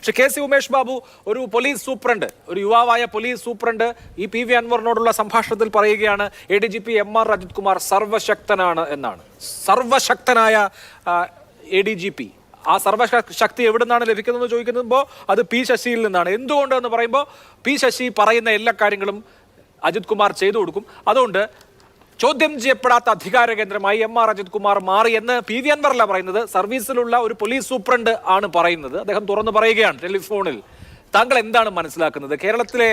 പക്ഷെ K C Umesh Babu ഒരു police superintendent, ഒരു യുവാവായ പോലീസ് സൂപ്രണ്ട് ഈ പി വി അൻവറിനോടുള്ള സംഭാഷണത്തിൽ പറയുകയാണ് ADGP MR അജിത് കുമാർ സർവശക്തനാണ് എന്നാണ്. സർവശക്തനായ ADGP, ആ സർവശക്തി എവിടെ നിന്നാണ് ലഭിക്കുന്നതെന്ന് ചോദിക്കുമ്പോൾ അത് പി ശശിയിൽ നിന്നാണ്. എന്തുകൊണ്ട് എന്ന് പറയുമ്പോൾ പി ശശി പറയുന്ന എല്ലാ കാര്യങ്ങളും അജിത് കുമാർ ചെയ്തു കൊടുക്കും. അതുകൊണ്ട് ചോദ്യം ചെയ്യപ്പെടാത്ത അധികാര കേന്ദ്രമായി MR അജിത് കുമാർ മാറി എന്ന് PV അൻവറല്ല പറയുന്നത്, സർവീസിലുള്ള ഒരു പോലീസ് സൂപ്രണ്ട് ആണ് പറയുന്നത്. അദ്ദേഹം തുറന്നു പറയുകയാണ് ടെലിഫോണിൽ. താങ്കൾ എന്താണ് മനസ്സിലാക്കുന്നത്? കേരളത്തിലെ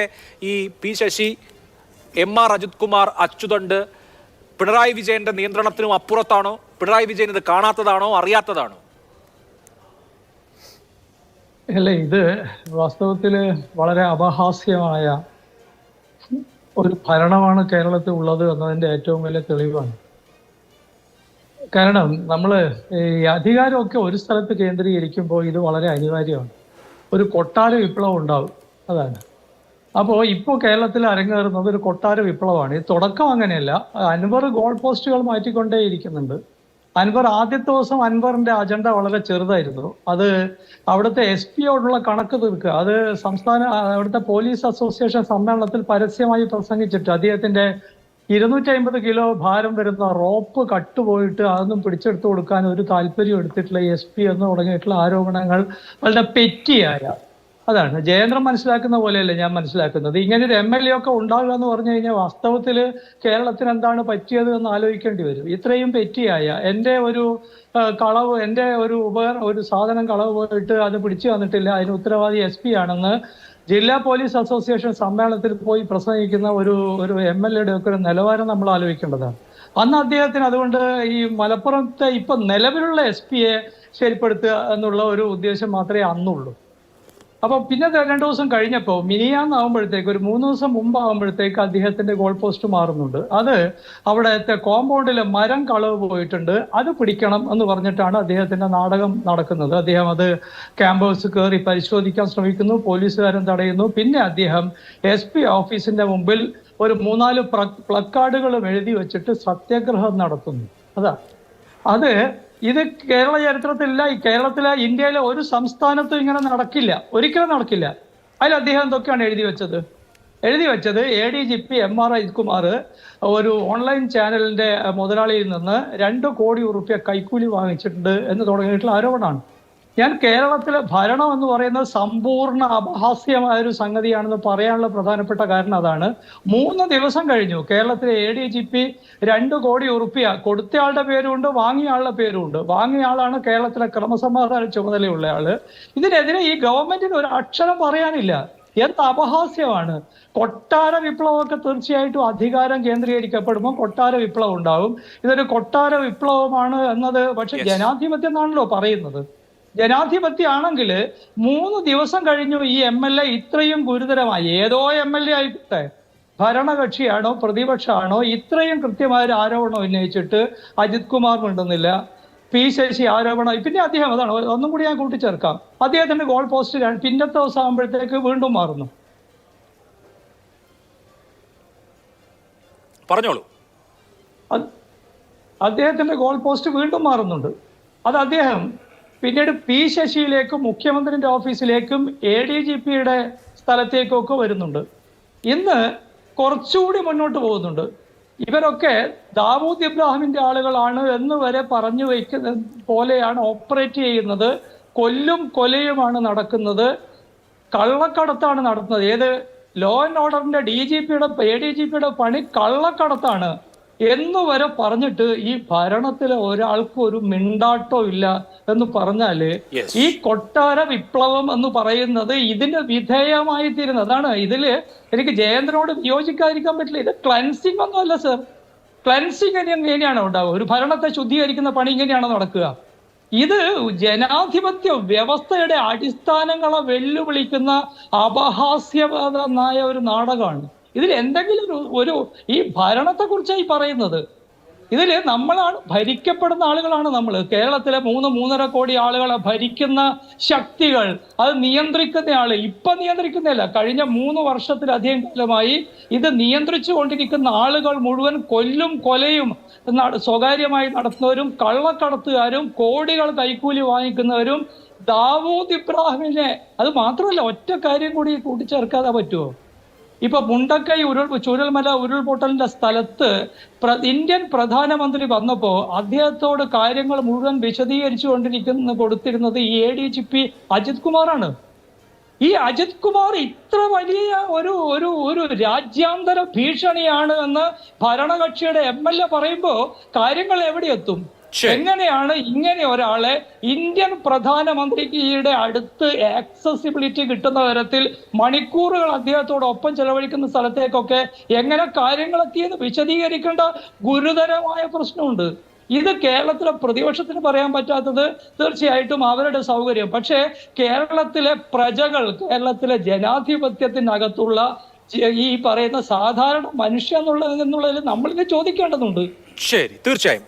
ഈ പി ശശി, MR അജിത് കുമാർ, അച്യുതണ്ട് പിണറായി വിജയന്റെ നിയന്ത്രണത്തിനും അപ്പുറത്താണോ? പിണറായി വിജയൻ ഇത് കാണാത്തതാണോ, അറിയാത്തതാണോ? അല്ല, ഇത് വാസ്തവത്തില് വളരെ അപഹാസ്യമായ ഒരു ഭരണമാണ് കേരളത്തിൽ ഉള്ളത് എന്നതിന്റെ ഏറ്റവും വലിയ തെളിവാണ്. കാരണം നമ്മള് ഈ അധികാരമൊക്കെ ഒരു സ്ഥലത്ത് കേന്ദ്രീകരിക്കുമ്പോൾ ഇത് വളരെ അനിവാര്യമാണ്. ഒരു കൊട്ടാര വിപ്ലവം ഉണ്ടാവും, അതാണ്. അപ്പോൾ ഇപ്പോൾ കേരളത്തിൽ അരങ്ങേറുന്നത് ഒരു കൊട്ടാര വിപ്ലവമാണ്. ഈ തുടക്കം അങ്ങനെയല്ല. അൻവർ ഗോൾ പോസ്റ്റുകൾ മാറ്റിക്കൊണ്ടേയിരിക്കുന്നുണ്ട്. അൻവർ ആദ്യത്തെ ദിവസം അൻവറിന്റെ അജണ്ട വളരെ ചെറുതായിരുന്നു. അത് അവിടുത്തെ SP യോടുള്ള കണക്ക് തീർക്കുക. അത് അവിടുത്തെ പോലീസ് അസോസിയേഷൻ സമ്മേളനത്തിൽ പരസ്യമായി പ്രസംഗിച്ചിട്ട് അദ്ദേഹത്തിന്റെ 250 കിലോ ഭാരം വരുന്ന റോപ്പ് കട്ടുപോയിട്ട് അതൊന്നും പിടിച്ചെടുത്ത് കൊടുക്കാൻ ഒരു താല്പര്യം എടുത്തിട്ടുള്ള SP എന്ന് തുടങ്ങിയിട്ടുള്ള ആരോപണങ്ങൾ വളരെ പെറ്റിയായ, അതാണ് ജയേന്ദ്രൻ മനസ്സിലാക്കുന്ന പോലെയല്ല ഞാൻ മനസ്സിലാക്കുന്നത്. ഇങ്ങനെ ഒരു MLA ഒക്കെ ഉണ്ടാകുക എന്ന് പറഞ്ഞു കഴിഞ്ഞാൽ വാസ്തവത്തിൽ കേരളത്തിന് എന്താണ് പറ്റിയത് എന്ന് ആലോചിക്കേണ്ടി വരും. ഇത്രയും പെറ്റിയായ എൻ്റെ ഒരു കളവ്, എൻ്റെ ഒരു സാധനം കളവ് പോയിട്ട് അത് പിടിച്ചു വന്നിട്ടില്ല, അതിന് ഉത്തരവാദി SP ആണെന്ന് ജില്ലാ പോലീസ് അസോസിയേഷൻ സമ്മേളനത്തിൽ പോയി പ്രസംഗിക്കുന്ന ഒരു MLA ഒക്കെ ഒരു നിലവാരം നമ്മൾ ആലോചിക്കേണ്ടതാണ്. അന്ന് അദ്ദേഹത്തിന് അതുകൊണ്ട് ഈ മലപ്പുറത്തെ ഇപ്പൊ നിലവിലുള്ള SP യെ ശരിപ്പെടുത്തുക എന്നുള്ള ഒരു ഉദ്ദേശം മാത്രമേ അന്നുള്ളൂ. അപ്പൊ പിന്നെ 2 ദിവസം കഴിഞ്ഞപ്പോൾ മിനിയാന്നാവുമ്പോഴത്തേക്ക്, ഒരു 3 ദിവസം മുമ്പാകുമ്പോഴത്തേക്ക് അദ്ദേഹത്തിന്റെ ഗോൾ പോസ്റ്റ് മാറുന്നുണ്ട്. അത് അവിടുത്തെ കോമ്പൗണ്ടിലെ മരം കളവ് പോയിട്ടുണ്ട്, അത് പിടിക്കണം എന്ന് പറഞ്ഞിട്ടാണ് അദ്ദേഹത്തിന്റെ നാടകം നടക്കുന്നത്. അദ്ദേഹം അത് ക്യാമ്പസ് കയറി പരിശോധിക്കാൻ ശ്രമിക്കുന്നു, പോലീസുകാരൻ തടയുന്നു. പിന്നെ അദ്ദേഹം SP ഓഫീസിന്റെ മുമ്പിൽ ഒരു 3-4 പ്ലക്കാർഡുകളും എഴുതി വെച്ചിട്ട് സത്യാഗ്രഹം നടത്തുന്നു. അത് ഇത് കേരള ചരിത്രത്തിലില്ല. ഈ കേരളത്തിലെ, ഇന്ത്യയിലെ ഒരു സംസ്ഥാനത്തും ഇങ്ങനെ നടക്കില്ല, ഒരിക്കലും നടക്കില്ല. അതിൽ അദ്ദേഹം എന്തൊക്കെയാണ് എഴുതി വെച്ചത്? ADGP MR അജിത് കുമാർ ഒരു ഓൺലൈൻ ചാനലിന്റെ മുതലാളിയിൽ നിന്ന് 2 കോടി റുപ്യ കൈക്കൂലി വാങ്ങിച്ചിട്ടുണ്ട് എന്ന് തുടങ്ങിയിട്ടുള്ള ആരോപണമാണ്. ഞാൻ കേരളത്തിലെ ഭരണം എന്ന് പറയുന്നത് സമ്പൂർണ്ണ അപഹാസ്യമായൊരു സംഗതിയാണെന്ന് പറയാനുള്ള പ്രധാനപ്പെട്ട കാരണം അതാണ്. 3 ദിവസം കഴിഞ്ഞു കേരളത്തിലെ ADGP 2 കോടി റുപ്യ കൊടുത്തയാളുടെ പേരുമുണ്ട്, വാങ്ങിയ ആളുടെ പേരുമുണ്ട്. വാങ്ങിയ ആളാണ് കേരളത്തിലെ ക്രമസമാധാന ചുമതലയുള്ള ആള്. ഇതിനെതിരെ ഈ ഗവൺമെന്റിന് ഒരു അക്ഷരം പറയാനില്ല. എന്ത് അപഹാസ്യമാണ്! കൊട്ടാര വിപ്ലവമൊക്കെ തീർച്ചയായിട്ടും അധികാരം കേന്ദ്രീകരിക്കപ്പെടുമ്പോൾ കൊട്ടാര വിപ്ലവം ഉണ്ടാവും. ഇതൊരു കൊട്ടാര വിപ്ലവമാണ് എന്നത് പക്ഷെ ജനാധിപത്യം എന്നാണല്ലോ പറയുന്നത്. ജനാധിപത്യമാണെങ്കിൽ 3 ദിവസം കഴിഞ്ഞു ഈ MLA ഇത്രയും ഗുരുതരമായി, ഏതോ MLA ആയിട്ടെ, ഭരണകക്ഷിയാണോ പ്രതിപക്ഷമാണോ, ഇത്രയും കൃത്യമായ ആരോപണം ഉന്നയിച്ചിട്ട് അജിത് കുമാർ മിണ്ടുന്നില്ല. പി ശശി ആരോപണം, പിന്നെ അദ്ദേഹം, അതാണ് ഒന്നും കൂടി ഞാൻ കൂട്ടിച്ചേർക്കാം, അദ്ദേഹത്തിന്റെ ഗോൾ പോസ്റ്റ് പിന്നത്തെ ദിവസം ആകുമ്പോഴത്തേക്ക് വീണ്ടും മാറുന്നു. പറഞ്ഞോളൂ. അദ്ദേഹത്തിന്റെ ഗോൾ പോസ്റ്റ് വീണ്ടും മാറുന്നുണ്ട്. അത് അദ്ദേഹം പിന്നീട് പി ശശിയിലേക്കും മുഖ്യമന്ത്രിന്റെ ഓഫീസിലേക്കും ADGP-യുടെ സ്ഥലത്തേക്കൊക്കെ വരുന്നുണ്ട്. ഇന്ന് കുറച്ചുകൂടി മുന്നോട്ട് പോകുന്നുണ്ട്. ഇവരൊക്കെ ദാവൂദ് ഇബ്രാഹിമിന്റെ ആളുകളാണ് എന്ന് വരെ പറഞ്ഞു വയ്ക്കുന്ന പോലെയാണ് ഓപ്പറേറ്റ് ചെയ്യുന്നത്. കൊല്ലും കൊലയുമാണ് നടക്കുന്നത്, കള്ളക്കടത്താണ് നടത്തുന്നത്. ഏത് ലോ ആൻഡ് ഓർഡറിന്റെ ADGP-യുടെ പണി കള്ളക്കടത്താണ് എന്ന് വരെ പറഞ്ഞിട്ട് ഈ ഭരണത്തിലെ ഒരാൾക്കും ഒരു മിണ്ടാട്ടോ ഇല്ല എന്ന് പറഞ്ഞാല് ഈ കൊട്ടാര വിപ്ലവം എന്ന് പറയുന്നത് ഇതിന് വിധേയമായി തീരുന്നത്. അതാണ് ഇതില് എനിക്ക് ജയേന്ദ്രനോട് യോജിക്കാതിരിക്കാൻ പറ്റില്ല. ഇത് ക്ലൻസിങ് ഒന്നുമല്ല സർ. ക്ലൻസിങ് എങ്ങനെയാണോ ഉണ്ടാവുക? ഒരു ഭരണത്തെ ശുദ്ധീകരിക്കുന്ന പണി ഇങ്ങനെയാണോ നടക്കുക? ഇത് ജനാധിപത്യ വ്യവസ്ഥയുടെ അടിസ്ഥാനങ്ങളെ വെല്ലുവിളിക്കുന്ന അപഹാസ്യമായ ഒരു നാടകമാണ്. ഇതിൽ എന്തെങ്കിലും ഈ ഭരണത്തെ കുറിച്ചായി പറയുന്നത്. ഇതിൽ നമ്മളാണ് ഭരിക്കപ്പെടുന്ന ആളുകളാണ് നമ്മൾ. കേരളത്തിലെ 3-3.5 കോടി ആളുകളെ ഭരിക്കുന്ന ശക്തികൾ, അത് നിയന്ത്രിക്കുന്ന ആള് ഇപ്പൊ നിയന്ത്രിക്കുന്നില്ല, കഴിഞ്ഞ 3 വർഷത്തിലധികം കാലമായി ഇത് നിയന്ത്രിച്ചു കൊണ്ടിരിക്കുന്ന ആളുകൾ മുഴുവൻ കൊല്ലും കൊലയും സ്വകാര്യമായി നടത്തുന്നവരും കള്ളക്കടത്തുകാരും കോടികൾ കൈക്കൂലി വാങ്ങിക്കുന്നവരും ദാവൂദ് ഇബ്രാഹിമിനെ, അത് മാത്രമല്ല ഒറ്റ കാര്യം കൂടി കൂട്ടിച്ചേർക്കാതെ പറ്റുമോ? ഇപ്പൊ മുണ്ടക്കൈ ചൂരൽമല ഉരുൾപൊട്ടലിന്റെ സ്ഥലത്ത് ഇന്ത്യൻ പ്രധാനമന്ത്രി വന്നപ്പോ അദ്ദേഹത്തോട് കാര്യങ്ങൾ മുഴുവൻ വിശദീകരിച്ചു കൊടുത്തിരുന്നത് ഈ ADGP അജിത് കുമാറാണ്. ഈ അജിത് കുമാർ ഇത്ര വലിയ ഒരു രാജ്യാന്തര ഭീഷണിയാണ് എന്ന് ഭരണകക്ഷിയുടെ MLA പറയുമ്പോ കാര്യങ്ങൾ എവിടെ എത്തും? എങ്ങനെയാണ് ഇങ്ങനെ ഒരാളെ ഇന്ത്യൻ പ്രധാനമന്ത്രിയുടെ അടുത്ത് ആക്സസിബിലിറ്റി കിട്ടുന്ന തരത്തിൽ മണിക്കൂറുകൾ അദ്ദേഹത്തോടൊപ്പം ചെലവഴിക്കുന്ന സ്ഥലത്തേക്കൊക്കെ എങ്ങനെ കാര്യങ്ങളെത്തിയെന്ന് വിശദീകരിക്കേണ്ട ഗുരുതരമായ പ്രശ്നമുണ്ട്. ഇത് കേരളത്തിലെ പ്രതിപക്ഷത്തിന് പറയാൻ പറ്റാത്തത് തീർച്ചയായിട്ടും അവരുടെ സൗകര്യം. പക്ഷേ കേരളത്തിലെ പ്രജകൾ, കേരളത്തിലെ ജനാധിപത്യത്തിനകത്തുള്ള ഈ പറയുന്ന സാധാരണ മനുഷ്യ എന്നുള്ളതിൽ നമ്മളിത് ചോദിക്കേണ്ടതുണ്ട്. ശരി, തീർച്ചയായും.